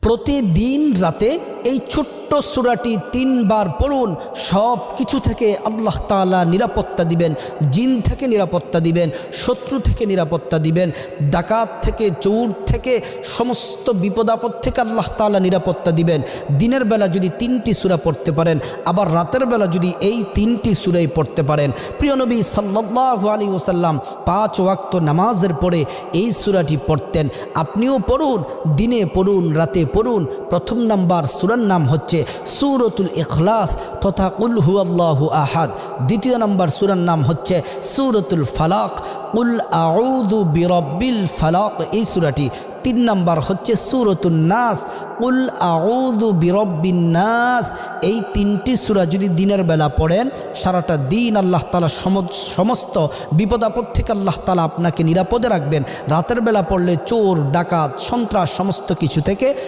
প্রতিদিন রাতে এই ছোট্ট সূরাটি 3 বার পড়ুন। সব কিছু থেকে আল্লাহ তাআলা নিরাপত্তা দিবেন, জিন থেকে নিরাপত্তা দিবেন, শত্রু থেকে নিরাপত্তা দিবেন, ডাকাত থেকে, চোর থেকে, সমস্ত বিপদ আপদ থেকে আল্লাহ তাআলা নিরাপত্তা দিবেন। দিনের বেলা যদি 3টি সূরা পড়তে পারেন, আবার রাতের বেলা যদি এই 3টি সূরাই পড়তে পারেন। প্রিয় নবী সাল্লাল্লাহু আলাইহি ওয়াসাল্লাম 5 ওয়াক্ত নামাজের পরে এই সূরাটি পড়তেন। আপনিও পড়ুন, দিনে পড়ুন, রাতে পড়ুন। প্রথম নাম্বার সূরার নাম হচ্ছে সূরাতুল ইখলাস তথা কুল হুয়াল্লাহু আহাদ। দ্বিতীয় নাম্বার সূরার নাম হচ্ছে সূরাতুল ফালাক, কুল আউযু বিরাব্বিল ফালাক এই সূরাটি। 3 নাম্বার হচ্ছে সূরাতুন নাস, কুল আউযু বিরাব্বিন নাস। এই 3টি সূরা যদি দিনের বেলা পড়েন, সারাটা দিন আল্লাহ তাআলা সমস্ত বিপদ আপদ থেকে আল্লাহ তাআলা আপনাকে নিরাপদে রাখবেন। রাতের বেলা পড়লে চোর, ডাকাত, সন্ত্রাস সমস্ত কিছু থেকে